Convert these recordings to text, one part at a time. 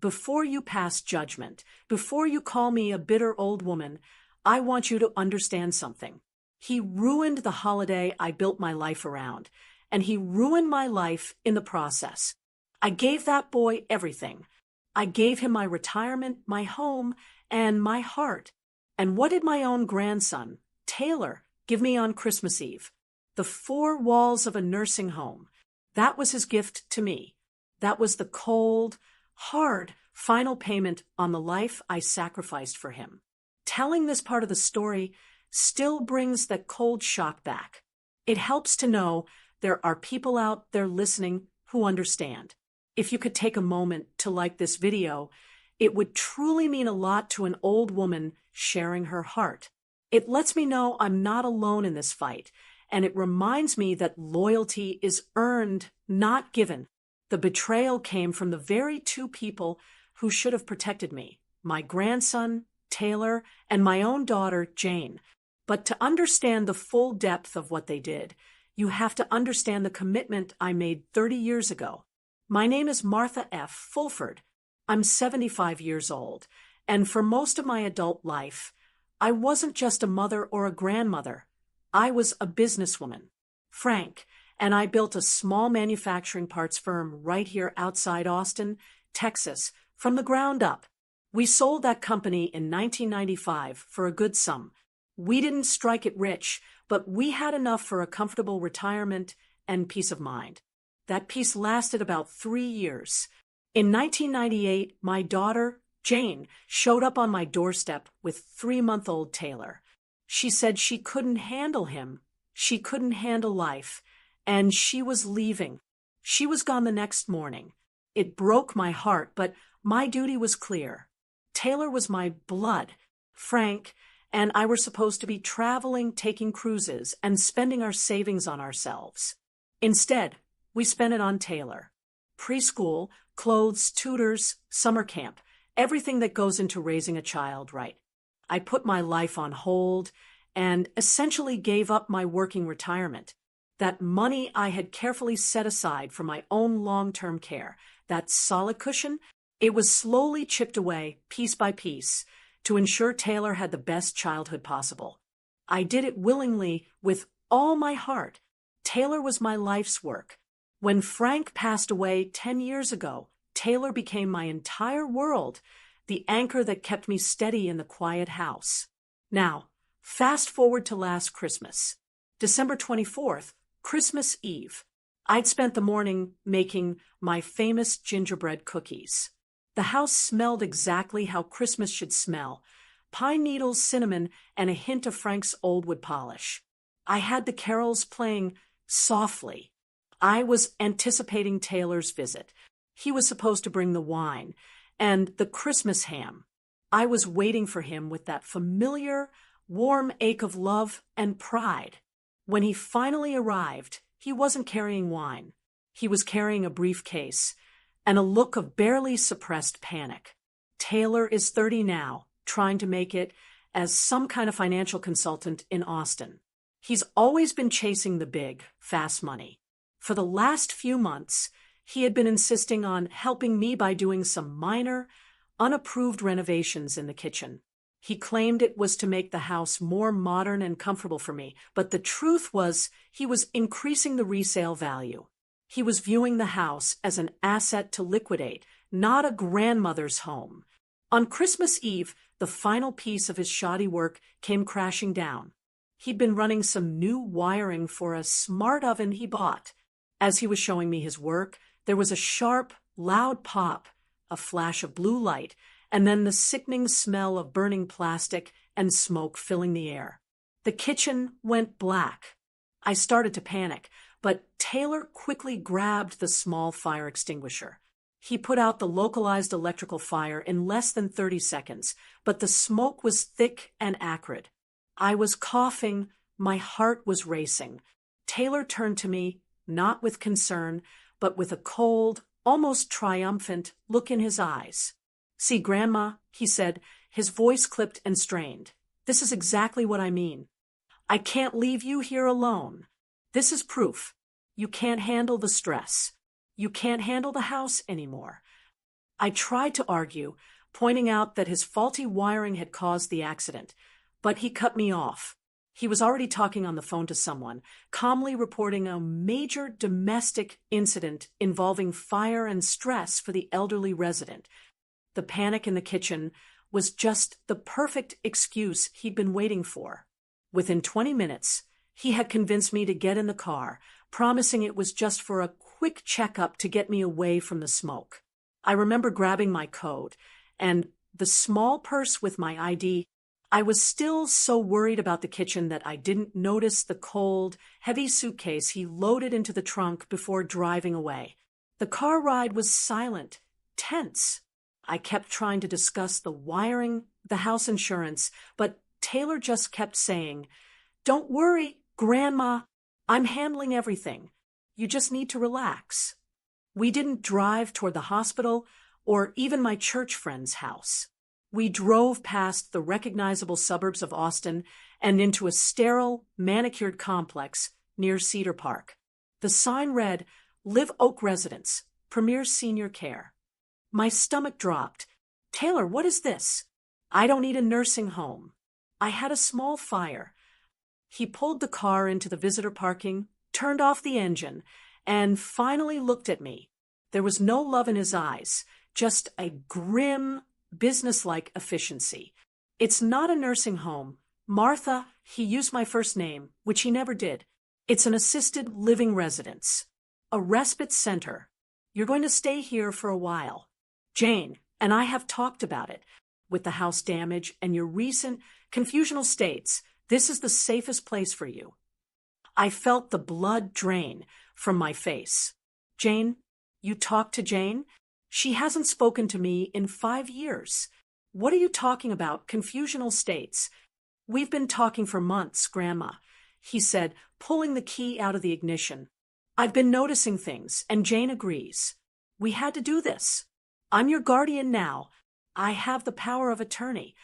before you pass judgment, before you call me a bitter old woman, I want you to understand something. He ruined the holiday I built my life around, and he ruined my life in the process. I gave that boy everything. I gave him my retirement, my home, and my heart. And what did my own grandson, Taylor, give me on Christmas Eve? The four walls of a nursing home. That was his gift to me. That was the cold, hard, final payment on the life I sacrificed for him. Telling this part of the story still brings that cold shock back. It helps to know there are people out there listening who understand. If you could take a moment to like this video, it would truly mean a lot to an old woman sharing her heart. It lets me know I'm not alone in this fight, and it reminds me that loyalty is earned, not given. The betrayal came from the very two people who should have protected me, my grandson, Taylor, and my own daughter, Jane. But to understand the full depth of what they did, you have to understand the commitment I made 30 years ago. My name is Martha F. Fulford. I'm 75 years old, and for most of my adult life, I wasn't just a mother or a grandmother. I was a businesswoman. Frank and I built a small manufacturing parts firm right here outside Austin, Texas, from the ground up. We sold that company in 1995 for a good sum. We didn't strike it rich, but we had enough for a comfortable retirement and peace of mind. That peace lasted about 3 years. In 1998, my daughter, Jane, showed up on my doorstep with 3-month-old Taylor. She said she couldn't handle him, she couldn't handle life, and she was leaving. She was gone the next morning. It broke my heart, but my duty was clear. Taylor was my blood. Frank and I were supposed to be traveling, taking cruises, and spending our savings on ourselves. Instead, we spent it on Taylor. Preschool, clothes, tutors, summer camp, everything that goes into raising a child right. I put my life on hold and essentially gave up my working retirement. That money I had carefully set aside for my own long-term care, that solid cushion, it was slowly chipped away, piece by piece, to ensure Taylor had the best childhood possible. I did it willingly, with all my heart. Taylor was my life's work. When Frank passed away 10 years ago, Taylor became my entire world, the anchor that kept me steady in the quiet house. Now, fast forward to last Christmas. December 24th, Christmas Eve. I'd spent the morning making my famous gingerbread cookies. The house smelled exactly how Christmas should smell: pine needles, cinnamon, and a hint of Frank's old wood polish. I had the carols playing softly. I was anticipating Taylor's visit. He was supposed to bring the wine and the Christmas ham. I was waiting for him with that familiar, warm ache of love and pride. When he finally arrived, he wasn't carrying wine. He was carrying a briefcase and a look of barely suppressed panic. Taylor is 30 now, trying to make it as some kind of financial consultant in Austin. He's always been chasing the big, fast money. For the last few months, he had been insisting on helping me by doing some minor, unapproved renovations in the kitchen. He claimed it was to make the house more modern and comfortable for me, but the truth was he was increasing the resale value. He was viewing the house as an asset to liquidate, not a grandmother's home. On Christmas Eve, the final piece of his shoddy work came crashing down. He'd been running some new wiring for a smart oven he bought. As he was showing me his work, there was a sharp, loud pop, a flash of blue light, and then the sickening smell of burning plastic and smoke filling the air. The kitchen went black. I started to panic, but Taylor quickly grabbed the small fire extinguisher. He put out the localized electrical fire in less than 30 seconds, but the smoke was thick and acrid. I was coughing, my heart was racing. Taylor turned to me, not with concern, but with a cold, almost triumphant look in his eyes. "See, Grandma," he said, his voice clipped and strained. "This is exactly what I mean. I can't leave you here alone. This is proof. You can't handle the stress. You can't handle the house anymore. I tried to argue, pointing out that his faulty wiring had caused the accident, but he cut me off. He was already talking on the phone to someone, calmly reporting a major domestic incident involving fire and stress for the elderly resident. The panic in the kitchen was just the perfect excuse he'd been waiting for. Within 20 minutes, he had convinced me to get in the car, promising it was just for a quick checkup to get me away from the smoke. I remember grabbing my coat and the small purse with my ID. I was still so worried about the kitchen that I didn't notice the cold, heavy suitcase he loaded into the trunk before driving away. The car ride was silent, tense. I kept trying to discuss the wiring, the house insurance, but Taylor just kept saying, "Don't worry, Grandma. I'm handling everything. You just need to relax." We didn't drive toward the hospital or even my church friend's house. We drove past the recognizable suburbs of Austin and into a sterile, manicured complex near Cedar Park. The sign read, "Live Oak Residence, Premier Senior Care." My stomach dropped. "Taylor, what is this?" "I don't need a nursing home. I had a small fire." He pulled the car into the visitor parking, turned off the engine, and finally looked at me. There was no love in his eyes, just a grim, businesslike efficiency. "It's not a nursing home. Martha," he used my first name, which he never did. "It's an assisted living residence. A respite center. You're going to stay here for a while. Jane and I have talked about it. With the house damage and your recent confusional states, this is the safest place for you." I felt the blood drain from my face. "Jane? You talked to Jane? She hasn't spoken to me in 5 years. What are you talking about, confusional states?" "We've been talking for months, Grandma," he said, pulling the key out of the ignition. "I've been noticing things, and Jane agrees. We had to do this. I'm your guardian now. I have the power of attorney."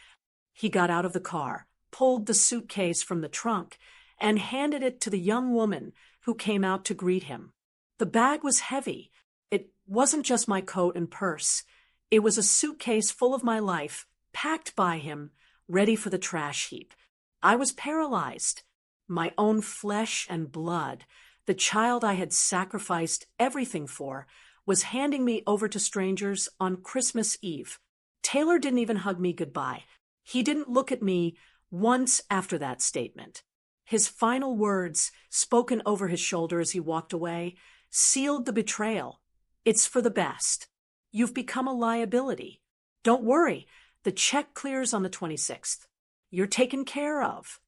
He got out of the car, pulled the suitcase from the trunk, and handed it to the young woman who came out to greet him. The bag was heavy. It wasn't just my coat and purse. It was a suitcase full of my life, packed by him, ready for the trash heap. I was paralyzed. My own flesh and blood, the child I had sacrificed everything for, was handing me over to strangers on Christmas Eve. Taylor didn't even hug me goodbye. He didn't look at me once after that statement. His final words, spoken over his shoulder as he walked away, sealed the betrayal. "It's for the best. You've become a liability. Don't worry, the check clears on the 26th. You're taken care of."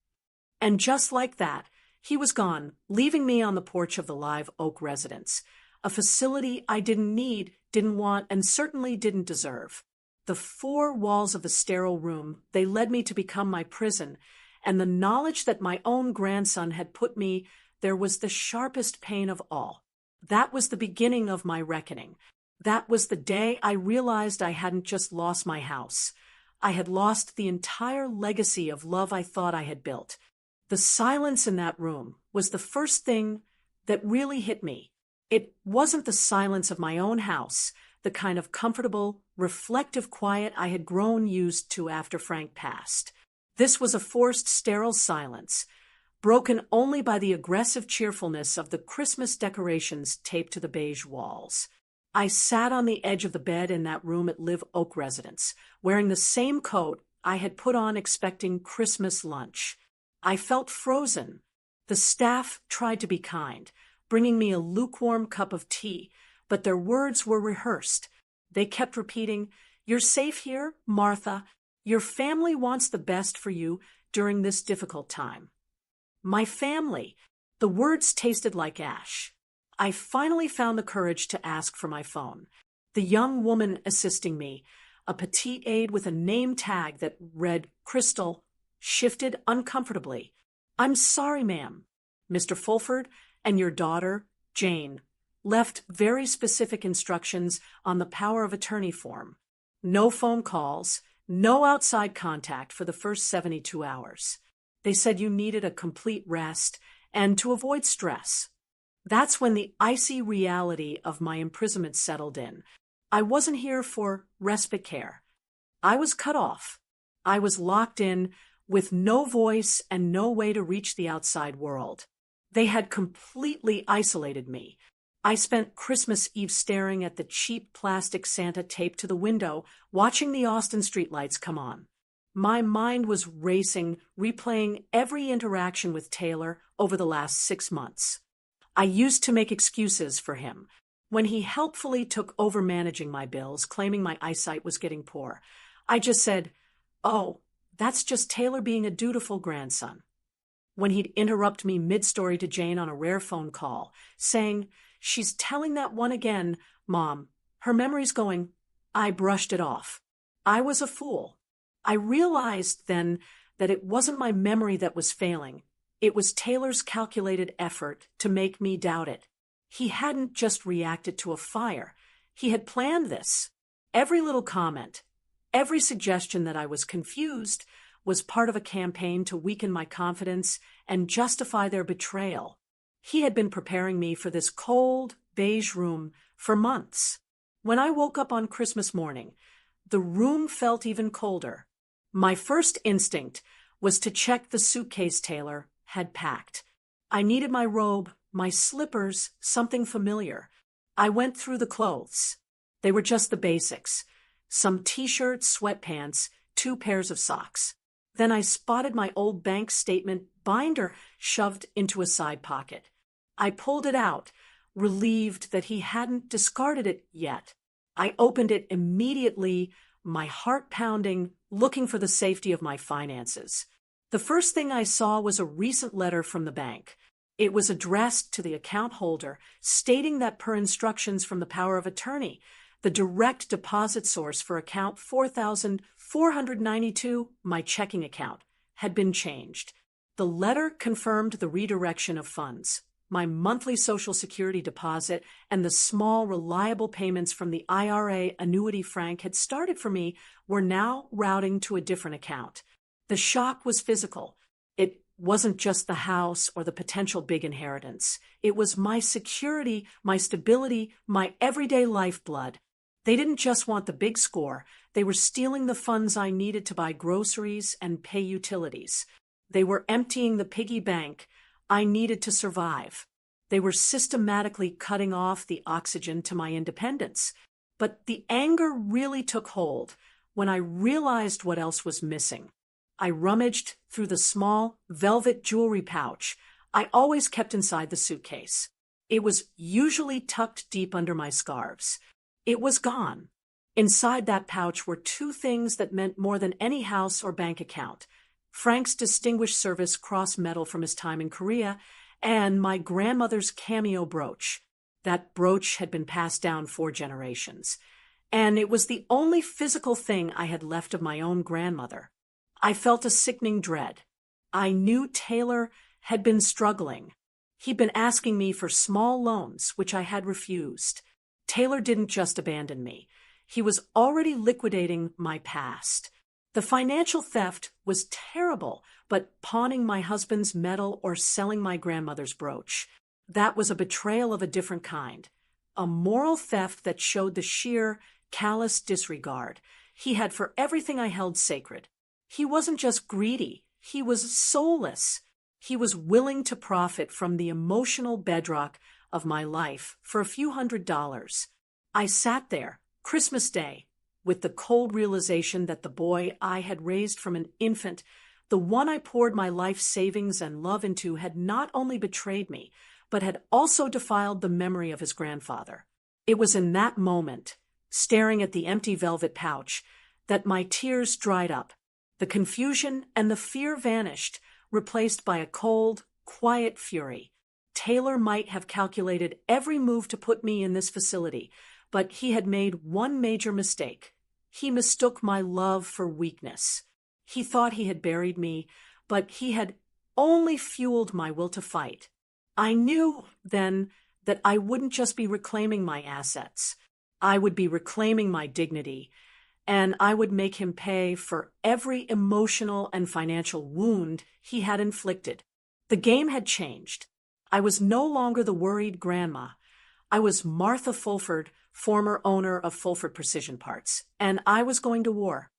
And just like that, he was gone, leaving me on the porch of the Live Oak residence, a facility I didn't need, didn't want, and certainly didn't deserve. The 4 walls of the sterile room, they led me to become my prison, and the knowledge that my own grandson had put me there was the sharpest pain of all. That was the beginning of my reckoning. That was the day I realized I hadn't just lost my house. I had lost the entire legacy of love I thought I had built. The silence in that room was the first thing that really hit me. It wasn't the silence of my own house, the kind of comfortable, reflective quiet I had grown used to after Frank passed. This was a forced, sterile silence, broken only by the aggressive cheerfulness of the Christmas decorations taped to the beige walls. I sat on the edge of the bed in that room at Live Oak residence, wearing the same coat I had put on expecting Christmas lunch. I felt frozen. The staff tried to be kind, bringing me a lukewarm cup of tea, but their words were rehearsed. They kept repeating, "You're safe here, Martha. Your family wants the best for you during this difficult time." My family. The words tasted like ash. I finally found the courage to ask for my phone. The young woman assisting me, a petite aide with a name tag that read Crystal, shifted uncomfortably. "I'm sorry, ma'am. Mr. Fulford and your daughter, Jane, left very specific instructions on the power of attorney form. No phone calls, no outside contact for the first 72 hours. They said you needed a complete rest and to avoid stress." That's when the icy reality of my imprisonment settled in. I wasn't here for respite care. I was cut off. I was locked in with no voice and no way to reach the outside world. They had completely isolated me. I spent Christmas Eve staring at the cheap plastic Santa taped to the window, watching the Austin streetlights come on. My mind was racing, replaying every interaction with Taylor over the last 6 months. I used to make excuses for him. When he helpfully took over managing my bills, claiming my eyesight was getting poor, I just said, "Oh, that's just Taylor being a dutiful grandson." When he'd interrupt me mid-story to Jane on a rare phone call, saying, "She's telling that one again, Mom. Her memory's going," I brushed it off. I was a fool. I realized then that it wasn't my memory that was failing. It was Taylor's calculated effort to make me doubt it. He hadn't just reacted to a fire. He had planned this. Every little comment, every suggestion that I was confused was part of a campaign to weaken my confidence and justify their betrayal. He had been preparing me for this cold, beige room for months. When I woke up on Christmas morning, the room felt even colder. My first instinct was to check the suitcase Taylor had packed. I needed my robe, my slippers, something familiar. I went through the clothes. They were just the basics. Some t-shirts, sweatpants, 2 pairs of socks. Then I spotted my old bank statement binder shoved into a side pocket. I pulled it out, relieved that he hadn't discarded it yet. I opened it immediately, my heart pounding, looking for the safety of my finances. The first thing I saw was a recent letter from the bank. It was addressed to the account holder, stating that per instructions from the power of attorney, the direct deposit source for account 4,492, my checking account, had been changed. The letter confirmed the redirection of funds. My monthly Social Security deposit and the small, reliable payments from the IRA annuity Frank had started for me were now routing to a different account. The shock was physical. It wasn't just the house or the potential big inheritance. It was my security, my stability, my everyday lifeblood. They didn't just want the big score. They were stealing the funds I needed to buy groceries and pay utilities. They were emptying the piggy bank I needed to survive. They were systematically cutting off the oxygen to my independence. But the anger really took hold when I realized what else was missing. I rummaged through the small velvet jewelry pouch I always kept inside the suitcase. It was usually tucked deep under my scarves. It was gone. Inside that pouch were 2 things that meant more than any house or bank account: Frank's Distinguished Service Cross Medal from his time in Korea, and my grandmother's cameo brooch. That brooch had been passed down 4 generations, and it was the only physical thing I had left of my own grandmother. I felt a sickening dread. I knew Taylor had been struggling. He'd been asking me for small loans, which I had refused. Taylor didn't just abandon me. He was already liquidating my past. The financial theft was terrible, but pawning my husband's medal or selling my grandmother's brooch, that was a betrayal of a different kind. A moral theft that showed the sheer, callous disregard he had for everything I held sacred. He wasn't just greedy, he was soulless. He was willing to profit from the emotional bedrock of my life for a few $100s. I sat there, Christmas Day, with the cold realization that the boy I had raised from an infant, the one I poured my life savings and love into, had not only betrayed me, but had also defiled the memory of his grandfather. It was in that moment, staring at the empty velvet pouch, that my tears dried up. The confusion and the fear vanished, replaced by a cold, quiet fury. Taylor might have calculated every move to put me in this facility, but he had made one major mistake. He mistook my love for weakness. He thought he had buried me, but he had only fueled my will to fight. I knew then that I wouldn't just be reclaiming my assets. I would be reclaiming my dignity, and I would make him pay for every emotional and financial wound he had inflicted. The game had changed. I was no longer the worried grandma. I was Martha Fulford, former owner of Fulford Precision Parts, and I was going to war.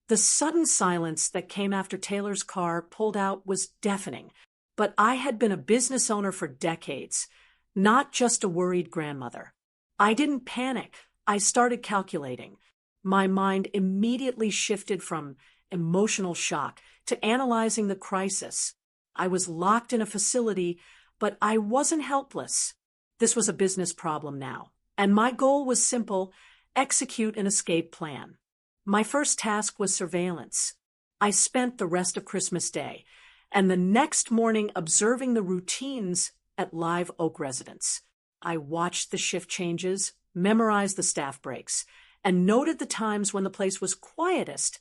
The sudden silence that came after Taylor's car pulled out was deafening, but I had been a business owner for decades, not just a worried grandmother. I didn't panic. I started calculating. My mind immediately shifted from emotional shock to analyzing the crisis. I was locked in a facility, but I wasn't helpless. This was a business problem now, and my goal was simple: execute an escape plan. My first task was surveillance. I spent the rest of Christmas Day and the next morning observing the routines at Live Oak residence. I watched the shift changes, memorized the staff breaks, and noted the times when the place was quietest,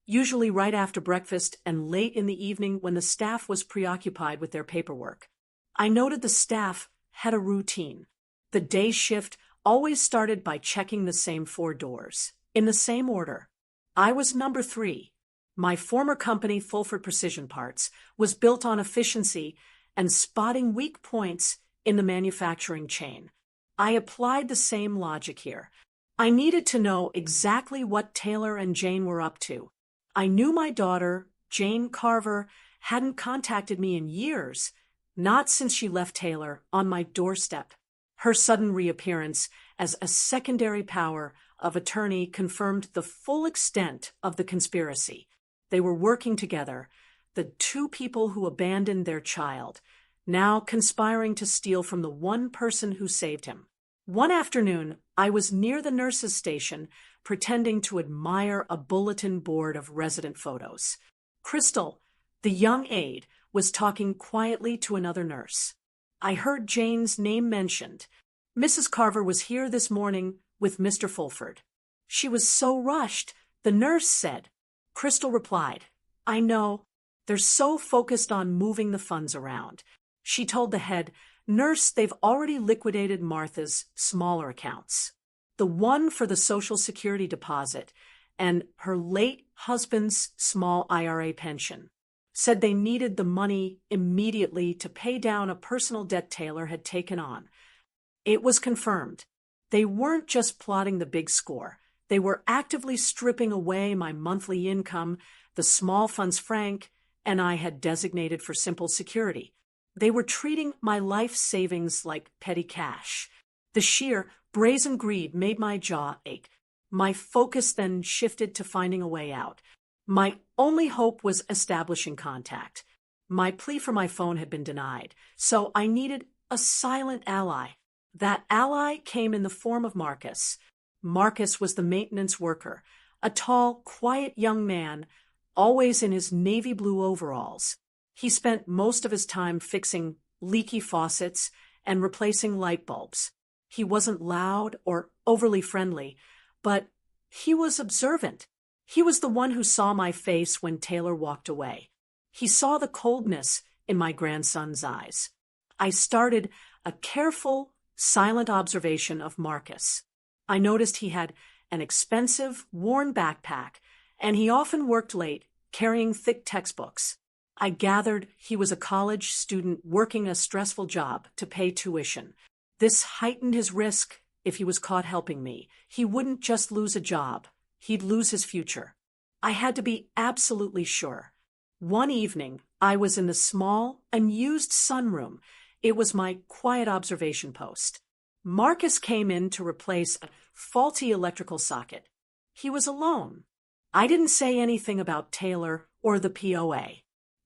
usually right after breakfast and late in the evening when the staff was preoccupied with their paperwork. I noted the staff had a routine. The day shift always started by checking the same 4 doors, in the same order. I was number 3. My former company, Fulford Precision Parts, was built on efficiency and spotting weak points in the manufacturing chain. I applied the same logic here. I needed to know exactly what Taylor and Jane were up to. I knew my daughter, Jane Carver, hadn't contacted me in years, not since she left Taylor on my doorstep. Her sudden reappearance as a secondary power of attorney confirmed the full extent of the conspiracy. They were working together, the 2 people who abandoned their child, now conspiring to steal from the one person who saved him. One afternoon, I was near the nurse's station, pretending to admire a bulletin board of resident photos. Crystal, the young aide, was talking quietly to another nurse. I heard Jane's name mentioned. Mrs. Carver was here this morning with Mr. Fulford. She was so rushed, the nurse said. Crystal replied, I know. They're so focused on moving the funds around. She told the head nurse they've already liquidated Martha's smaller accounts. The one for the Social Security deposit and her late husband's small IRA pension. Said they needed the money immediately to pay down a personal debt Taylor had taken on. It was confirmed. They weren't just plotting the big score. They were actively stripping away my monthly income, the small funds Frank and I had designated for simple security. They were treating my life savings like petty cash. The sheer, brazen greed made my jaw ache. My focus then shifted to finding a way out. My only hope was establishing contact. My plea for my phone had been denied, so I needed a silent ally. That ally came in the form of Marcus. Marcus was the maintenance worker, a tall, quiet young man, always in his navy blue overalls. He spent most of his time fixing leaky faucets and replacing light bulbs. He wasn't loud or overly friendly, but he was observant. He was the one who saw my face when Taylor walked away. He saw the coldness in my grandson's eyes. I started a careful, silent observation of Marcus. I noticed he had an expensive, worn backpack, and he often worked late, carrying thick textbooks. I gathered he was a college student working a stressful job to pay tuition. This heightened his risk if he was caught helping me. He wouldn't just lose a job. He'd lose his future. I had to be absolutely sure. One evening, I was in the small, unused sunroom. It was my quiet observation post. Marcus came in to replace a faulty electrical socket. He was alone. I didn't say anything about Taylor or the POA.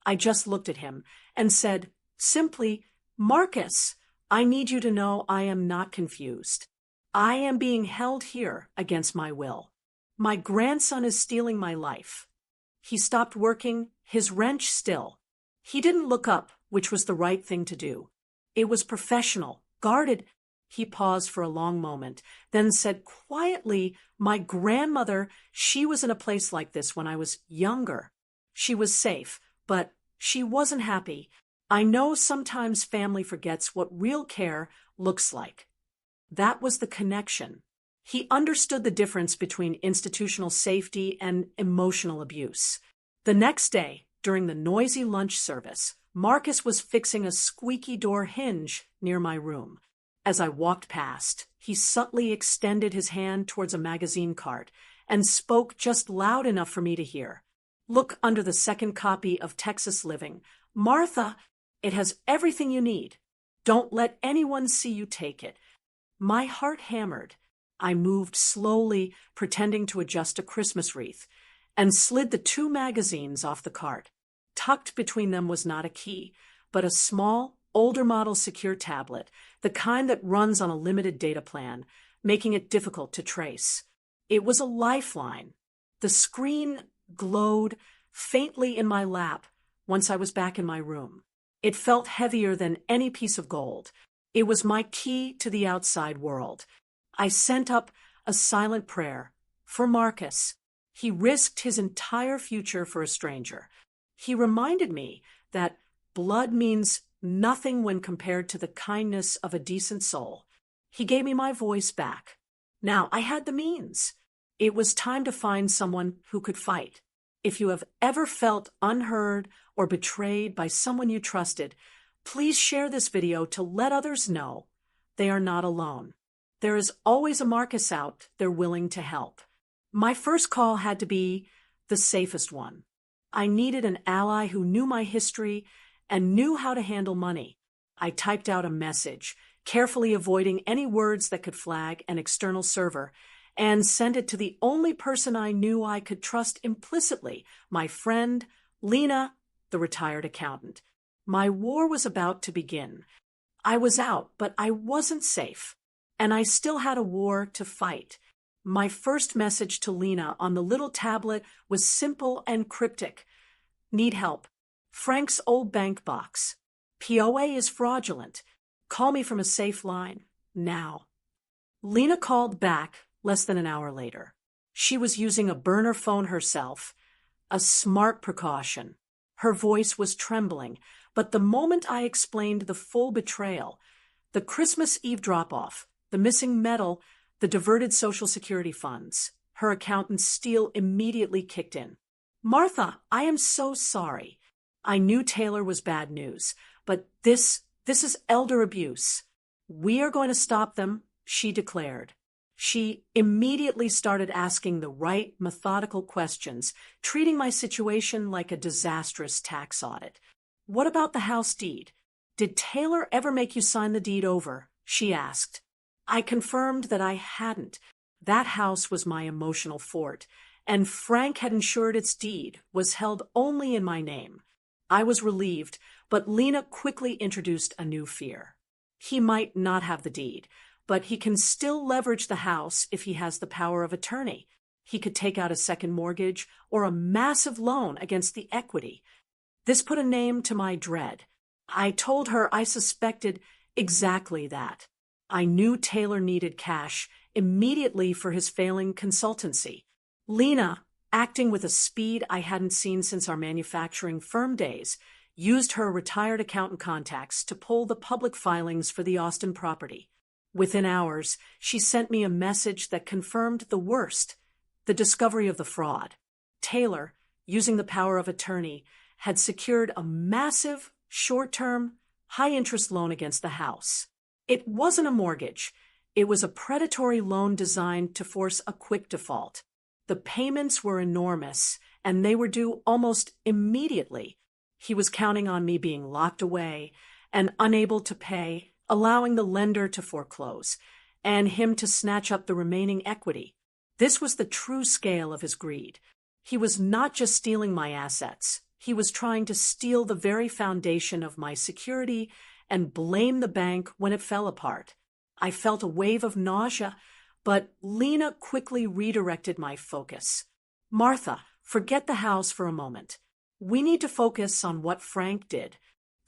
I just looked at him and said, simply, Marcus, I need you to know I am not confused. I am being held here against my will. My grandson is stealing my life. He stopped working, his wrench still. He didn't look up, which was the right thing to do. It was professional, guarded. He paused for a long moment, then said quietly, my grandmother, she was in a place like this when I was younger. She was safe, but she wasn't happy. I know sometimes family forgets what real care looks like. That was the connection. He understood the difference between institutional safety and emotional abuse. The next day, during the noisy lunch service, Marcus was fixing a squeaky door hinge near my room. As I walked past, he subtly extended his hand towards a magazine cart and spoke just loud enough for me to hear. Look under the second copy of Texas Living. Martha, it has everything you need. Don't let anyone see you take it. My heart hammered. I moved slowly, pretending to adjust a Christmas wreath, and slid the 2 magazines off the cart. Tucked between them was not a key, but a small, older model secure tablet, the kind that runs on a limited data plan, making it difficult to trace. It was a lifeline. The screen glowed faintly in my lap once I was back in my room. It felt heavier than any piece of gold. It was my key to the outside world. I sent up a silent prayer for Marcus. He risked his entire future for a stranger. He reminded me that blood means nothing when compared to the kindness of a decent soul. He gave me my voice back. Now I had the means. It was time to find someone who could fight. If you have ever felt unheard or betrayed by someone you trusted, please share this video to let others know they are not alone. There is always a Marcus out there willing to help. My first call had to be the safest one. I needed an ally who knew my history and knew how to handle money. I typed out a message, carefully avoiding any words that could flag an external server, and sent it to the only person I knew I could trust implicitly, my friend, Lena, the retired accountant. My war was about to begin. I was out, but I wasn't safe, and I still had a war to fight. My first message to Lena on the little tablet was simple and cryptic. Need help. Frank's old bank box. POA is fraudulent. Call me from a safe line. Now. Lena called back less than an hour later. She was using a burner phone herself, a smart precaution. Her voice was trembling, but the moment I explained the full betrayal, the Christmas Eve drop-off, the missing medal, the diverted Social Security funds, her accountant's steel immediately kicked in. Martha, I am so sorry. I knew Taylor was bad news, but this is elder abuse. We are going to stop them, she declared. She immediately started asking the right, methodical questions, treating my situation like a disastrous tax audit. What about the house deed? Did Taylor ever make you sign the deed over? She asked. I confirmed that I hadn't. That house was my emotional fort, and Frank had ensured its deed was held only in my name. I was relieved, but Lena quickly introduced a new fear. He might not have the deed, but he can still leverage the house if he has the power of attorney. He could take out a second mortgage or a massive loan against the equity. This put a name to my dread. I told her I suspected exactly that. I knew Taylor needed cash immediately for his failing consultancy. Lena, acting with a speed I hadn't seen since our manufacturing firm days, used her retired accountant contacts to pull the public filings for the Austin property. Within hours, she sent me a message that confirmed the worst, the discovery of the fraud. Taylor, using the power of attorney, had secured a massive, short-term, high-interest loan against the house. It wasn't a mortgage. It was a predatory loan designed to force a quick default. The payments were enormous, and they were due almost immediately. He was counting on me being locked away and unable to pay, allowing the lender to foreclose, and him to snatch up the remaining equity. This was the true scale of his greed. He was not just stealing my assets. He was trying to steal the very foundation of my security and blame the bank when it fell apart. I felt a wave of nausea, but Lena quickly redirected my focus. Martha, forget the house for a moment. We need to focus on what Frank did.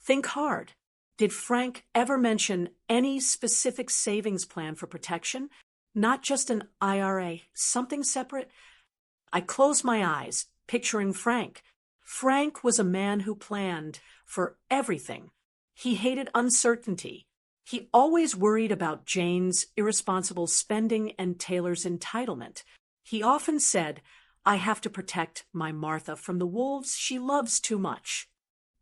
Think hard. Did Frank ever mention any specific savings plan for protection? Not just an IRA, something separate? I closed my eyes, picturing Frank. Frank was a man who planned for everything. He hated uncertainty. He always worried about Jane's irresponsible spending and Taylor's entitlement. He often said, I have to protect my Martha from the wolves she loves too much.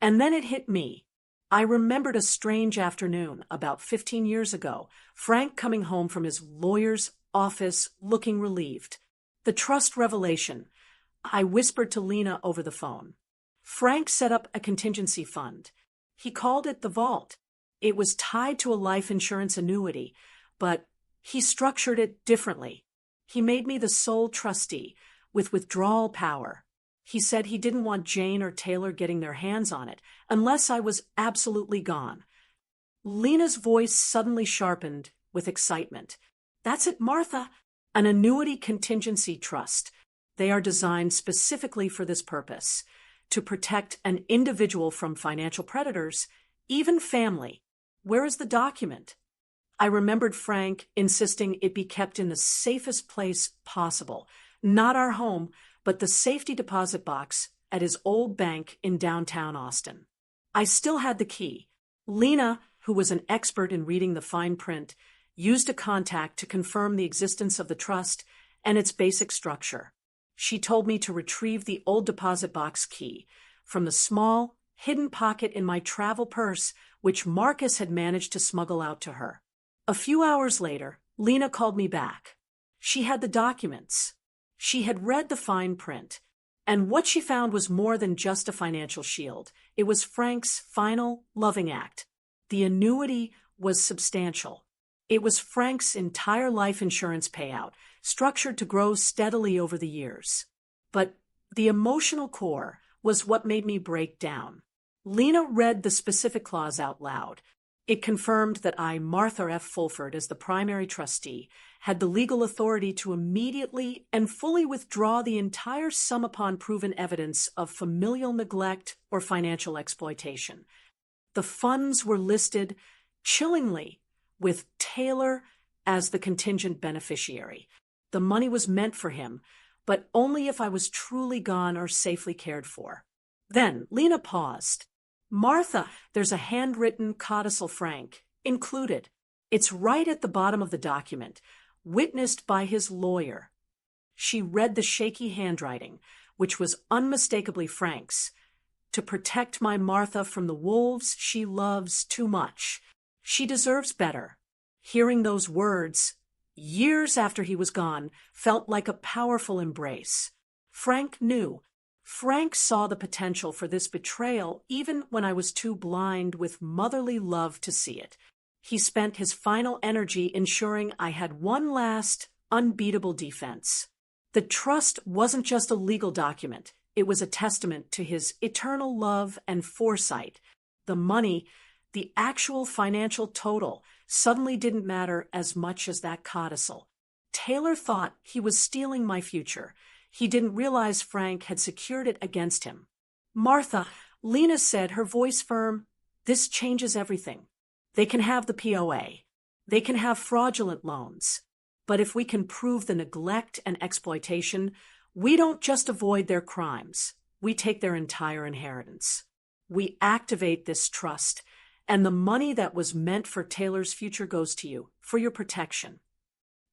And then it hit me. I remembered a strange afternoon about 15 years ago, Frank coming home from his lawyer's office looking relieved. The trust revelation, I whispered to Lena over the phone. Frank set up a contingency fund. He called it the vault. It was tied to a life insurance annuity, but he structured it differently. He made me the sole trustee, with withdrawal power. He said he didn't want Jane or Taylor getting their hands on it, unless I was absolutely gone. Lena's voice suddenly sharpened with excitement. That's it, Martha. An annuity contingency trust. They are designed specifically for this purpose, to protect an individual from financial predators, even family. Where is the document? I remembered Frank insisting it be kept in the safest place possible, not our home, but the safety deposit box at his old bank in downtown Austin. I still had the key. Lena, who was an expert in reading the fine print, used a contact to confirm the existence of the trust and its basic structure. She told me to retrieve the old deposit box key from the small, hidden pocket in my travel purse, which Marcus had managed to smuggle out to her. A few hours later, Lena called me back. She had the documents. She had read the fine print, and what she found was more than just a financial shield. It was Frank's final loving act. The annuity was substantial. It was Frank's entire life insurance payout, structured to grow steadily over the years. But the emotional core was what made me break down. Lena read the specific clause out loud. It confirmed that I, Martha F. Fulford, as the primary trustee, had the legal authority to immediately and fully withdraw the entire sum upon proven evidence of familial neglect or financial exploitation. The funds were listed chillingly with Taylor as the contingent beneficiary. The money was meant for him, but only if I was truly gone or safely cared for. Then Lena paused. Martha, there's a handwritten codicil Frank included. It's right at the bottom of the document, witnessed by his lawyer. She read the shaky handwriting, which was unmistakably Frank's. To protect my Martha from the wolves she loves too much. She deserves better. Hearing those words, years after he was gone, felt like a powerful embrace. Frank knew. Frank saw the potential for this betrayal even when I was too blind with motherly love to see it. He spent his final energy ensuring I had one last, unbeatable defense. The trust wasn't just a legal document. It was a testament to his eternal love and foresight. The money, the actual financial total, suddenly didn't matter as much as that codicil. Taylor thought he was stealing my future. He didn't realize Frank had secured it against him. Martha, Lena said, her voice firm, this changes everything. They can have the POA. They can have fraudulent loans. But if we can prove the neglect and exploitation, we don't just avoid their crimes. We take their entire inheritance. We activate this trust, and the money that was meant for Taylor's future goes to you, for your protection.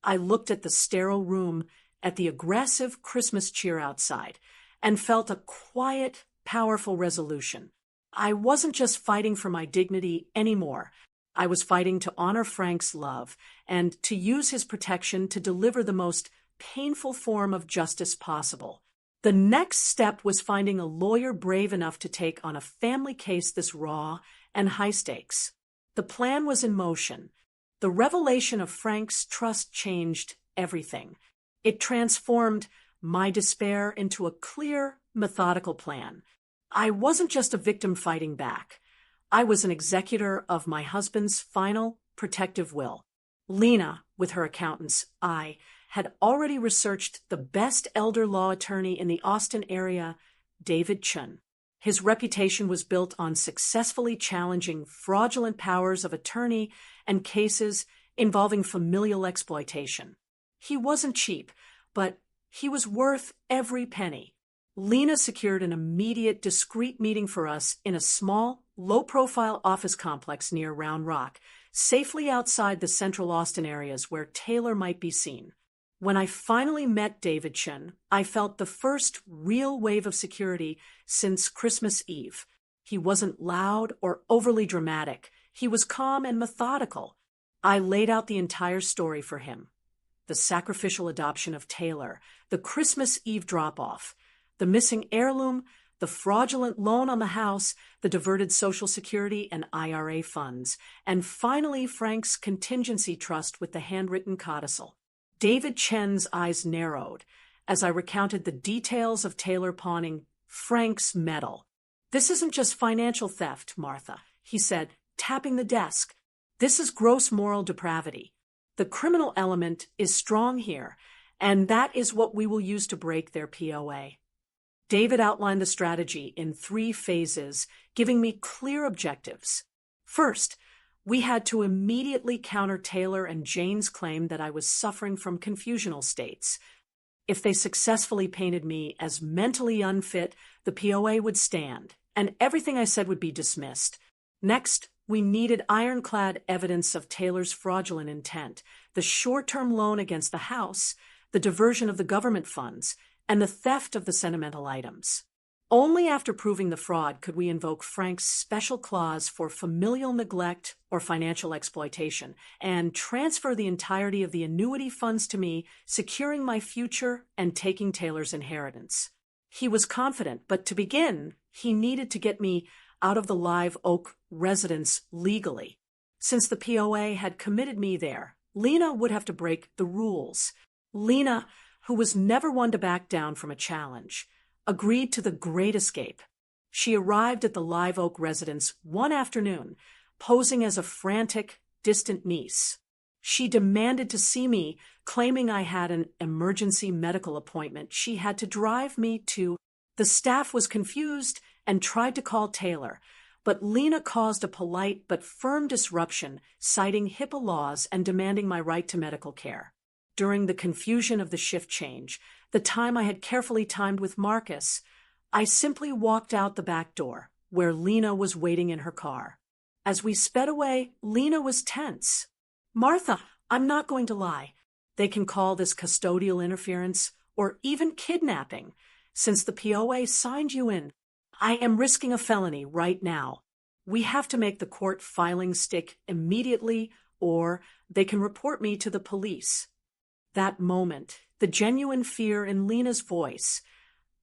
I looked at the sterile room, at the aggressive Christmas cheer outside, and felt a quiet, powerful resolution. I wasn't just fighting for my dignity anymore. I was fighting to honor Frank's love and to use his protection to deliver the most painful form of justice possible. The next step was finding a lawyer brave enough to take on a family case this raw and high stakes. The plan was in motion. The revelation of Frank's trust changed everything. It transformed my despair into a clear, methodical plan. I wasn't just a victim fighting back. I was an executor of my husband's final protective will. Lena, with her accountants, had already researched the best elder law attorney in the Austin area, David Chun. His reputation was built on successfully challenging fraudulent powers of attorney and cases involving familial exploitation. He wasn't cheap, but he was worth every penny. Lena secured an immediate, discreet meeting for us in a small, low-profile office complex near Round Rock, safely outside the central Austin areas where Taylor might be seen. When I finally met David Chun, I felt the first real wave of security since Christmas Eve. He wasn't loud or overly dramatic. He was calm and methodical. I laid out the entire story for him. The sacrificial adoption of Taylor, the Christmas Eve drop-off, the missing heirloom, the fraudulent loan on the house, the diverted Social Security and IRA funds, and finally Frank's contingency trust with the handwritten codicil. David Chen's eyes narrowed as I recounted the details of Taylor pawning Frank's medal. "This isn't just financial theft, Martha," he said, tapping the desk. "This is gross moral depravity. The criminal element is strong here, and that is what we will use to break their POA." David outlined the strategy in 3 phases, giving me clear objectives. First, we had to immediately counter Taylor and Jane's claim that I was suffering from confusional states. If they successfully painted me as mentally unfit, the POA would stand, and everything I said would be dismissed. Next, we needed ironclad evidence of Taylor's fraudulent intent, the short-term loan against the house, the diversion of the government funds, and the theft of the sentimental items. Only after proving the fraud could we invoke Frank's special clause for familial neglect or financial exploitation and transfer the entirety of the annuity funds to me, securing my future and taking Taylor's inheritance. He was confident, but to begin, he needed to get me out of the Live Oak residence legally. Since the POA had committed me there, Lena would have to break the rules. Lena, who was never one to back down from a challenge, agreed to the great escape. She arrived at the Live Oak residence one afternoon, posing as a frantic, distant niece. She demanded to see me, claiming I had an emergency medical appointment she had to drive me to. The staff was confused and tried to call Taylor, but Lena caused a polite but firm disruption, citing HIPAA laws and demanding my right to medical care. During the confusion of the shift change, the time I had carefully timed with Marcus, I simply walked out the back door, where Lena was waiting in her car. As we sped away, Lena was tense. "Martha, I'm not going to lie. They can call this custodial interference or even kidnapping. Since the POA signed you in, I am risking a felony right now. We have to make the court filing stick immediately, or they can report me to the police." That moment, the genuine fear in Lena's voice,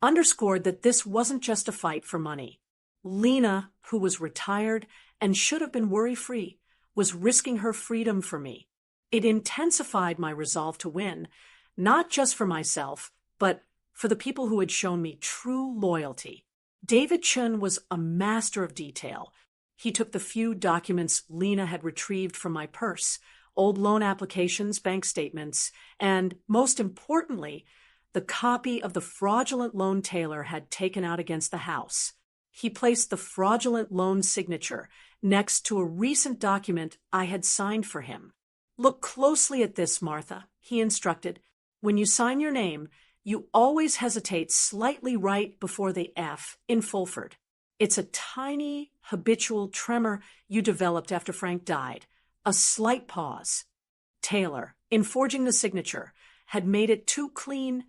underscored that this wasn't just a fight for money. Lena, who was retired and should have been worry-free, was risking her freedom for me. It intensified my resolve to win, not just for myself, but for the people who had shown me true loyalty. David Chun was a master of detail. He took the few documents Lena had retrieved from my purse, old loan applications, bank statements, and, most importantly, the copy of the fraudulent loan Taylor had taken out against the house. He placed the fraudulent loan signature next to a recent document I had signed for him. "Look closely at this, Martha," he instructed. "When you sign your name, you always hesitate slightly right before the F in Fulford. It's a tiny, habitual tremor you developed after Frank died. A slight pause. Taylor, in forging the signature, had made it too clean,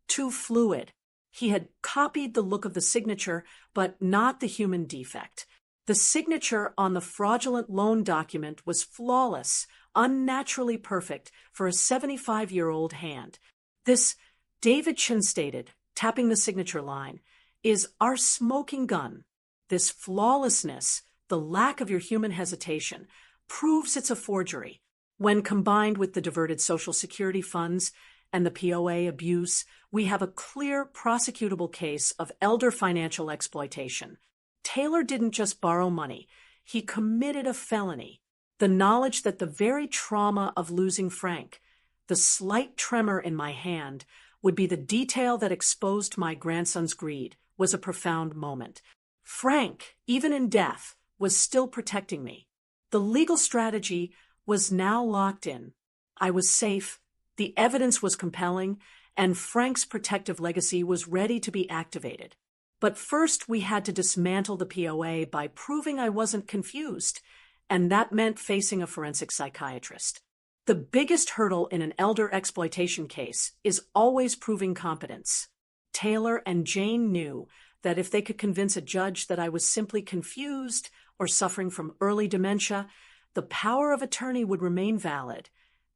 too fluid. He had copied the look of the signature, but not the human defect. The signature on the fraudulent loan document was flawless, unnaturally perfect for a 75-year-old hand. This, David Chin stated, tapping the signature line, is our smoking gun. This flawlessness, the lack of your human hesitation, proves it's a forgery. When combined with the diverted Social Security funds and the POA abuse, we have a clear prosecutable case of elder financial exploitation. Taylor didn't just borrow money, he committed a felony. The knowledge that the very trauma of losing Frank, the slight tremor in my hand, would be the detail that exposed my grandson's greed was a profound moment. Frank, even in death, was still protecting me. The legal strategy was now locked in. I was safe, the evidence was compelling, and Frank's protective legacy was ready to be activated. But first we had to dismantle the POA by proving I wasn't confused, and that meant facing a forensic psychiatrist. The biggest hurdle in an elder exploitation case is always proving competence. Taylor and Jane knew that if they could convince a judge that I was simply confused or suffering from early dementia, the power of attorney would remain valid,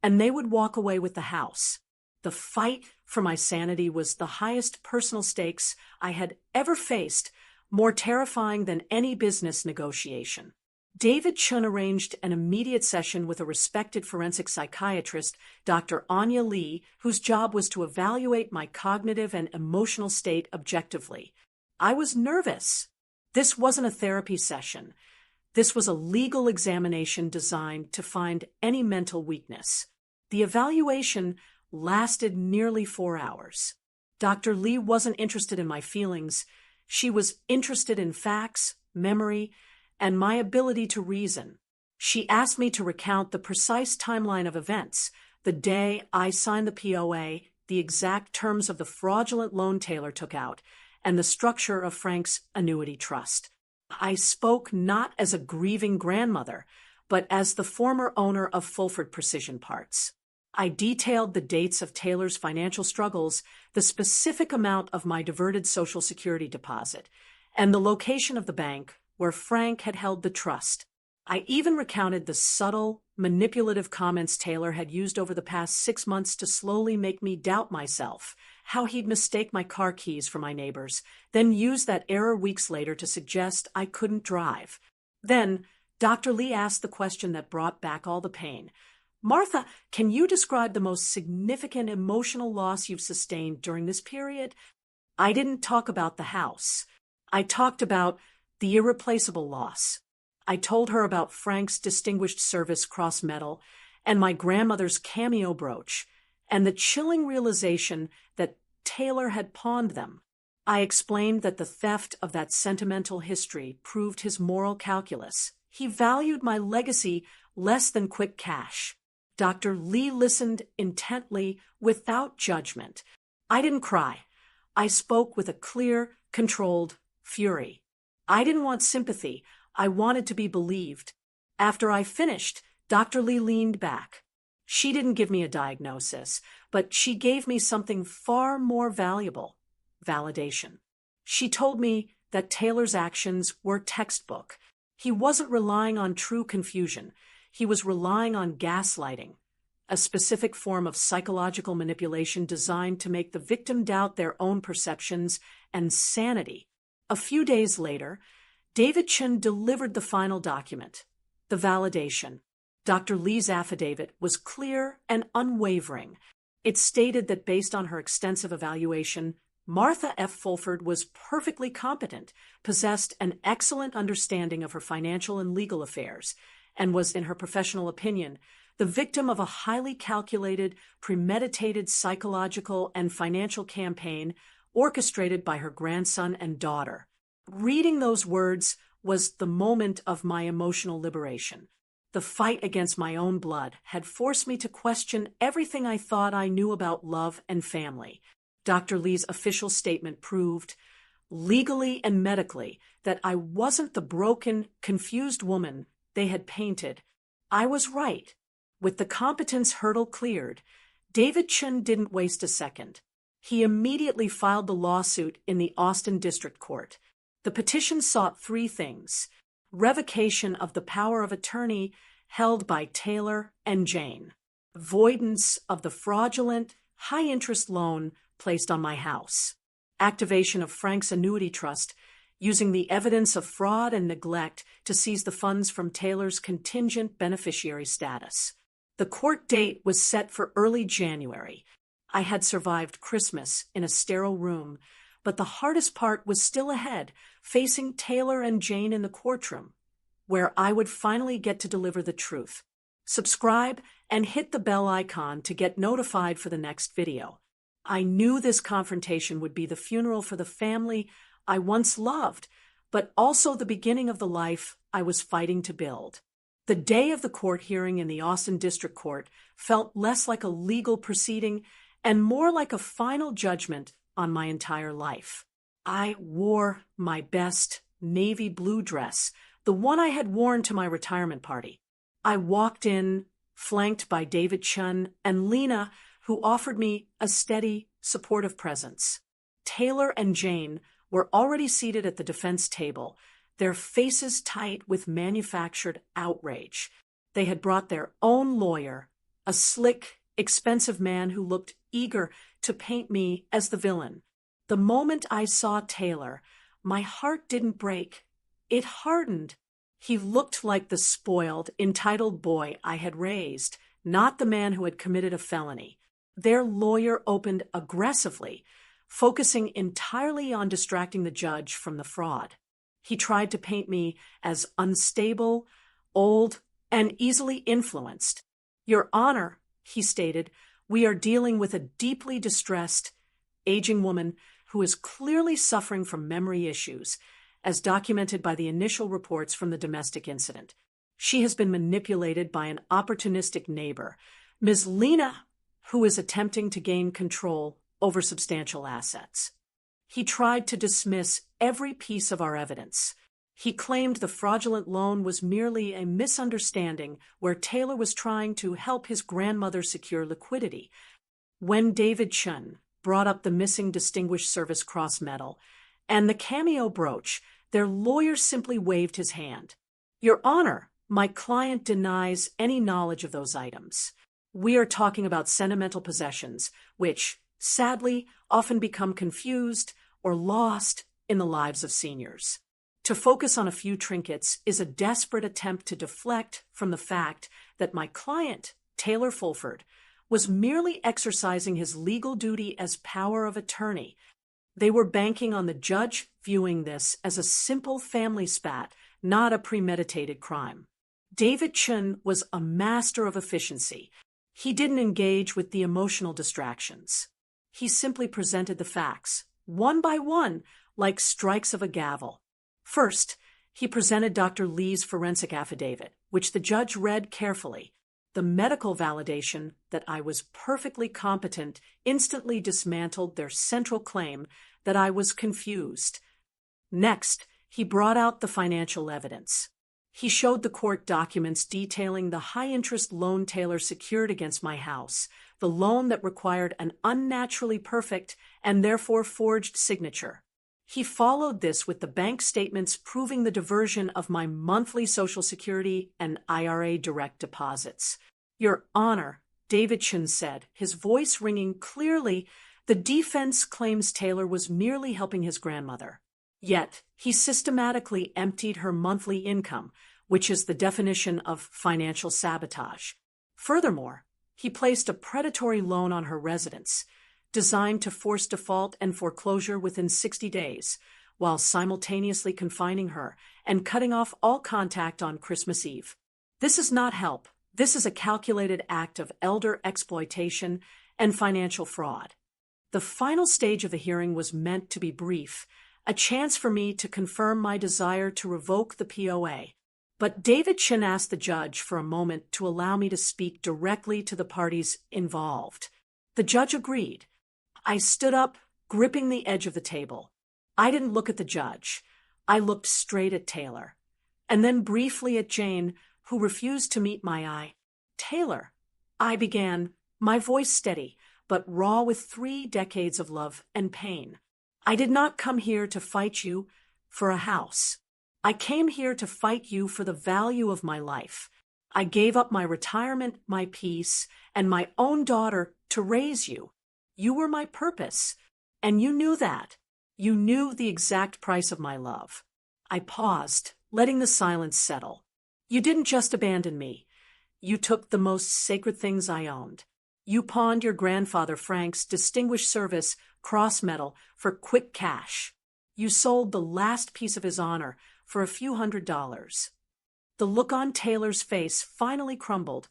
and they would walk away with the house. The fight for my sanity was the highest personal stakes I had ever faced, more terrifying than any business negotiation. David Chun arranged an immediate session with a respected forensic psychiatrist, Dr. Anya Lee, whose job was to evaluate my cognitive and emotional state objectively. I was nervous. This wasn't a therapy session. This was a legal examination designed to find any mental weakness. The evaluation lasted nearly 4 hours. Dr. Lee wasn't interested in my feelings. She was interested in facts, memory, and my ability to reason. She asked me to recount the precise timeline of events, the day I signed the POA, the exact terms of the fraudulent loan Taylor took out, and the structure of Frank's annuity trust. I spoke not as a grieving grandmother, but as the former owner of Fulford Precision Parts. I detailed the dates of Taylor's financial struggles, the specific amount of my diverted Social Security deposit, and the location of the bank where Frank had held the trust. I even recounted the subtle, manipulative comments Taylor had used over the past 6 months to slowly make me doubt myself, how he'd mistake my car keys for my neighbor's, then use that error weeks later to suggest I couldn't drive. Then, Dr. Lee asked the question that brought back all the pain. Martha, can you describe the most significant emotional loss you've sustained during this period? I didn't talk about the house. I talked about the irreplaceable loss. I told her about Frank's Distinguished Service Cross Medal and my grandmother's cameo brooch, and the chilling realization that Taylor had pawned them. I explained that the theft of that sentimental history proved his moral calculus. He valued my legacy less than quick cash. Dr. Lee listened intently, without judgment. I didn't cry. I spoke with a clear, controlled fury. I didn't want sympathy. I wanted to be believed. After I finished, Dr. Lee leaned back. She didn't give me a diagnosis, but she gave me something far more valuable: validation. She told me that Taylor's actions were textbook. He wasn't relying on true confusion. He was relying on gaslighting, a specific form of psychological manipulation designed to make the victim doubt their own perceptions and sanity. A few days later, David Chin delivered the final document, the validation. Dr. Lee's affidavit was clear and unwavering. It stated that based on her extensive evaluation, Martha F. Fulford was perfectly competent, possessed an excellent understanding of her financial and legal affairs, and was, in her professional opinion, the victim of a highly calculated, premeditated psychological and financial campaign orchestrated by her grandson and daughter. Reading those words was the moment of my emotional liberation. The fight against my own blood had forced me to question everything I thought I knew about love and family. Dr. Lee's official statement proved, legally and medically, that I wasn't the broken, confused woman they had painted. I was right. With the competence hurdle cleared, David Chin didn't waste a second. He immediately filed the lawsuit in the Austin District Court. The petition sought 3 things: revocation of the power of attorney held by Taylor and Jane, voidance of the fraudulent, high-interest loan placed on my house, activation of Frank's annuity trust, using the evidence of fraud and neglect to seize the funds from Taylor's contingent beneficiary status. The court date was set for early January. I had survived Christmas in a sterile room, but the hardest part was still ahead, facing Taylor and Jane in the courtroom, where I would finally get to deliver the truth. Subscribe and hit the bell icon to get notified for the next video. I knew this confrontation would be the funeral for the family I once loved, but also the beginning of the life I was fighting to build. The day of the court hearing in the Austin District Court felt less like a legal proceeding and more like a final judgment on my entire life. I wore my best navy blue dress, the one I had worn to my retirement party. I walked in, flanked by David Chun and Lena, who offered me a steady, supportive presence. Taylor and Jane were already seated at the defense table, their faces tight with manufactured outrage. They had brought their own lawyer, a slick, expensive man who looked eager to paint me as the villain. The moment I saw Taylor, my heart didn't break. It hardened. He looked like the spoiled, entitled boy I had raised, not the man who had committed a felony. Their lawyer opened aggressively, focusing entirely on distracting the judge from the fraud. He tried to paint me as unstable, old, and easily influenced. "Your Honor," he stated, "we are dealing with a deeply distressed, aging woman who is clearly suffering from memory issues, as documented by the initial reports from the domestic incident. She has been manipulated by an opportunistic neighbor, Ms. Lena, who is attempting to gain control over substantial assets." He tried to dismiss every piece of our evidence. He claimed the fraudulent loan was merely a misunderstanding where Taylor was trying to help his grandmother secure liquidity. When David Chun brought up the missing Distinguished Service Cross medal and the cameo brooch, their lawyer simply waved his hand. "Your Honor, my client denies any knowledge of those items. We are talking about sentimental possessions, which, sadly, often become confused or lost in the lives of seniors. To focus on a few trinkets is a desperate attempt to deflect from the fact that my client, Taylor Fulford, was merely exercising his legal duty as power of attorney. They were banking on the judge viewing this as a simple family spat, not a premeditated crime." David Chun was a master of efficiency. He didn't engage with the emotional distractions. He simply presented the facts, one by one, like strikes of a gavel. First, he presented Dr. Lee's forensic affidavit, which the judge read carefully. The medical validation that I was perfectly competent instantly dismantled their central claim that I was confused. Next, he brought out the financial evidence. He showed the court documents detailing the high-interest loan Taylor secured against my house, the loan that required an unnaturally perfect and therefore forged signature. He followed this with the bank statements proving the diversion of my monthly Social Security and IRA direct deposits. "Your Honor," David Chun said, his voice ringing clearly, "the defense claims Taylor was merely helping his grandmother. Yet, he systematically emptied her monthly income, which is the definition of financial sabotage. Furthermore, he placed a predatory loan on her residence, designed to force default and foreclosure within 60 days, while simultaneously confining her and cutting off all contact on Christmas Eve. This is not help. This is a calculated act of elder exploitation and financial fraud." The final stage of the hearing was meant to be brief, a chance for me to confirm my desire to revoke the POA. But David Chun asked the judge for a moment to allow me to speak directly to the parties involved. The judge agreed. I stood up, gripping the edge of the table. I didn't look at the judge. I looked straight at Taylor, and then briefly at Jane, who refused to meet my eye. "Taylor," I began, my voice steady, but raw with 3 decades of love and pain. "I did not come here to fight you for a house. I came here to fight you for the value of my life. I gave up my retirement, my peace, and my own daughter to raise you. You were my purpose, and you knew that. You knew the exact price of my love." I paused, letting the silence settle. "You didn't just abandon me. You took the most sacred things I owned. You pawned your grandfather Frank's Distinguished Service Cross medal for quick cash. You sold the last piece of his honor for a few $100s. The look on Taylor's face finally crumbled,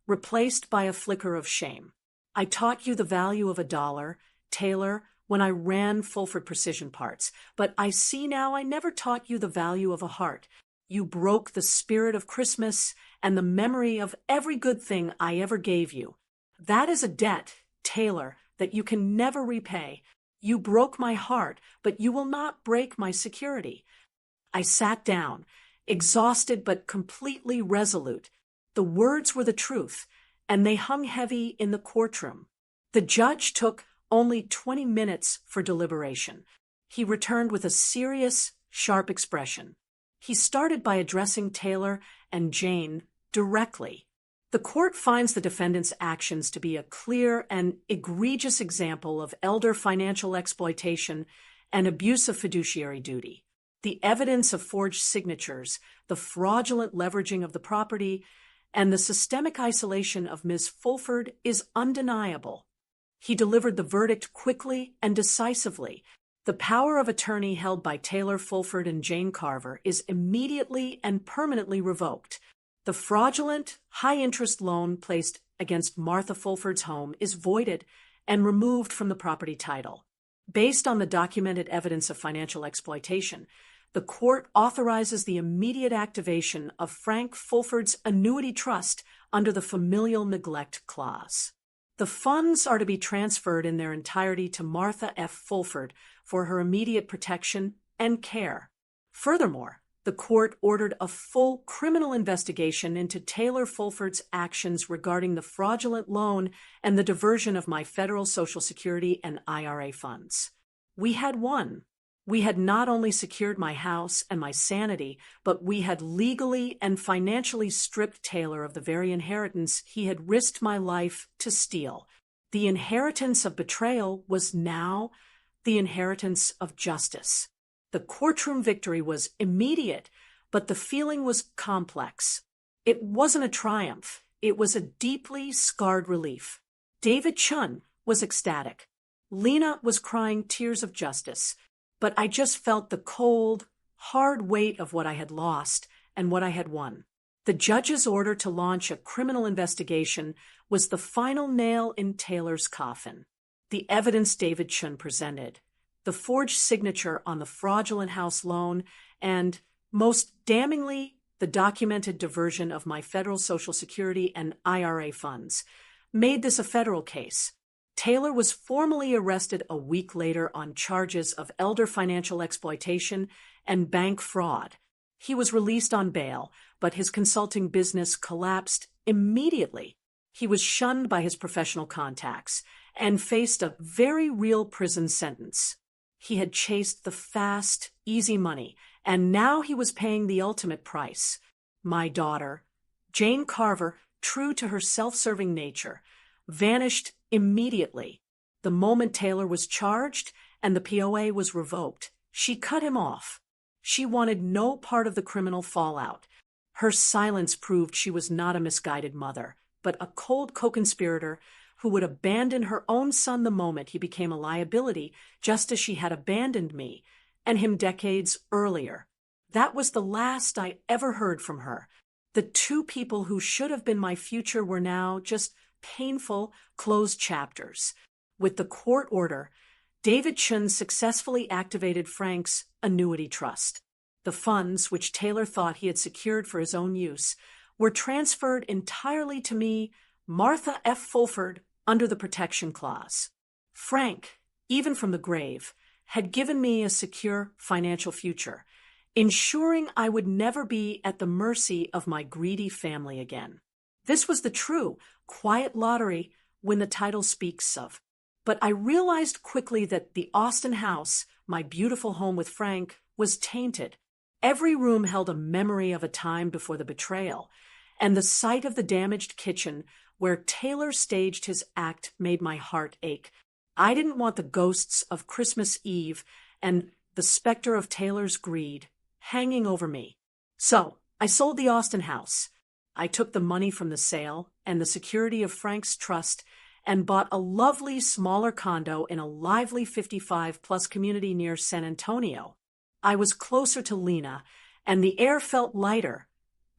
replaced by a flicker of shame. "I taught you the value of $1, Taylor, when I ran Fulford Precision Parts, but I see now I never taught you the value of a heart. You broke the spirit of Christmas and the memory of every good thing I ever gave you. That is a debt, Taylor, that you can never repay. You broke my heart, but you will not break my security." I sat down, exhausted but completely resolute. The words were the truth, and they hung heavy in the courtroom. The judge took only 20 minutes for deliberation. He returned with a serious, sharp expression. He started by addressing Taylor and Jane directly. The court finds the defendant's actions to be a clear and egregious example of elder financial exploitation and abuse of fiduciary duty. The evidence of forged signatures, the fraudulent leveraging of the property, and the systemic isolation of Ms. Fulford is undeniable. He delivered the verdict quickly and decisively. The power of attorney held by Taylor Fulford and Jane Carver is immediately and permanently revoked. The fraudulent, high-interest loan placed against Martha Fulford's home is voided and removed from the property title. Based on the documented evidence of financial exploitation, the court authorizes the immediate activation of Frank Fulford's annuity trust under the familial neglect clause. The funds are to be transferred in their entirety to Martha F. Fulford for her immediate protection and care. Furthermore, the court ordered a full criminal investigation into Taylor Fulford's actions regarding the fraudulent loan and the diversion of my federal Social Security and IRA funds. We had won. We had not only secured my house and my sanity, but we had legally and financially stripped Taylor of the very inheritance he had risked my life to steal. The inheritance of betrayal was now the inheritance of justice. The courtroom victory was immediate, but the feeling was complex. It wasn't a triumph. It was a deeply scarred relief. David Chun was ecstatic. Lena was crying tears of justice. But I just felt the cold, hard weight of what I had lost and what I had won. The judge's order to launch a criminal investigation was the final nail in Taylor's coffin. The evidence David Chun presented, the forged signature on the fraudulent house loan, and, most damningly, the documented diversion of my federal Social Security and IRA funds, made this a federal case. Taylor was formally arrested a week later on charges of elder financial exploitation and bank fraud. He was released on bail, but his consulting business collapsed immediately. He was shunned by his professional contacts and faced a very real prison sentence. He had chased the fast, easy money, and now he was paying the ultimate price. My daughter, Jane Carver, true to her self-serving nature, vanished immediately. The moment Taylor was charged and the POA was revoked, she cut him off. She wanted no part of the criminal fallout. Her silence proved she was not a misguided mother, but a cold co-conspirator who would abandon her own son the moment he became a liability, just as she had abandoned me, and him decades earlier. That was the last I ever heard from her. The two people who should have been my future were now just painful, closed chapters. With the court order, David Chun successfully activated Frank's annuity trust. The funds, which Taylor thought he had secured for his own use, were transferred entirely to me, Martha F. Fulford, under the protection clause. Frank, even from the grave, had given me a secure financial future, ensuring I would never be at the mercy of my greedy family again. This was the true, quiet lottery when the title speaks of. But I realized quickly that the Austin house, my beautiful home with Frank, was tainted. Every room held a memory of a time before the betrayal, and the sight of the damaged kitchen where Taylor staged his act made my heart ache. I didn't want the ghosts of Christmas Eve and the specter of Taylor's greed hanging over me. So I sold the Austin house. I took the money from the sale and the security of Frank's trust and bought a lovely smaller condo in a lively 55-plus community near San Antonio. I was closer to Lena, and the air felt lighter,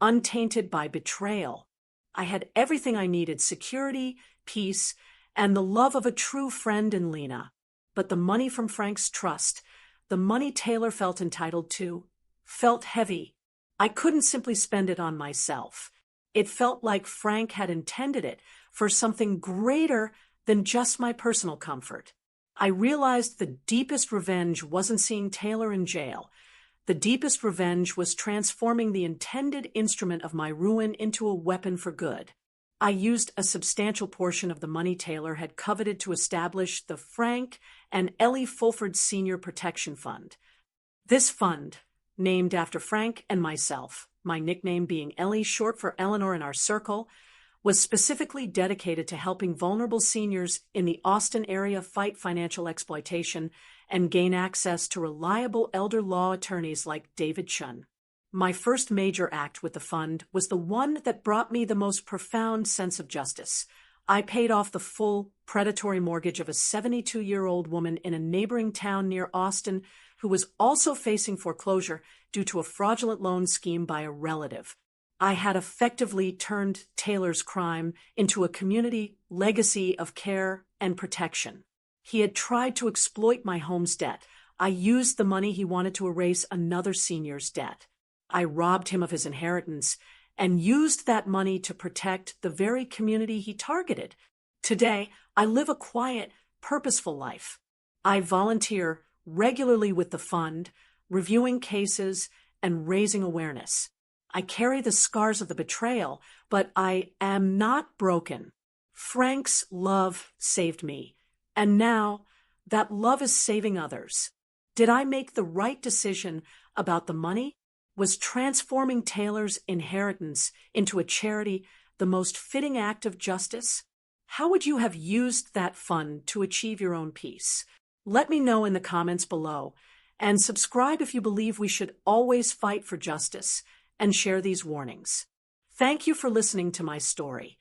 untainted by betrayal. I had everything I needed: security, peace, and the love of a true friend in Lena. But the money from Frank's trust, the money Taylor felt entitled to, felt heavy. I couldn't simply spend it on myself. It felt like Frank had intended it for something greater than just my personal comfort. I realized the deepest revenge wasn't seeing Taylor in jail. The deepest revenge was transforming the intended instrument of my ruin into a weapon for good. I used a substantial portion of the money Taylor had coveted to establish the Frank and Ellie Fulford Senior Protection Fund. This fund, named after Frank and myself, my nickname being Ellie, short for Eleanor in our circle, was specifically dedicated to helping vulnerable seniors in the Austin area fight financial exploitation and gain access to reliable elder law attorneys like David Chun. My first major act with the fund was the one that brought me the most profound sense of justice. I paid off the full predatory mortgage of a 72-year-old woman in a neighboring town near Austin who was also facing foreclosure due to a fraudulent loan scheme by a relative. I had effectively turned Taylor's crime into a community legacy of care and protection. He had tried to exploit my home's debt. I used the money he wanted to erase another senior's debt. I robbed him of his inheritance and used that money to protect the very community he targeted. Today, I live a quiet, purposeful life. I volunteer regularly with the fund, reviewing cases and raising awareness. I carry the scars of the betrayal, but I am not broken. Frank's love saved me, and now that love is saving others. Did I make the right decision about the money? Was transforming Taylor's inheritance into a charity the most fitting act of justice? How would you have used that fund to achieve your own peace? Let me know in the comments below, and subscribe if you believe we should always fight for justice and share these warnings. Thank you for listening to my story.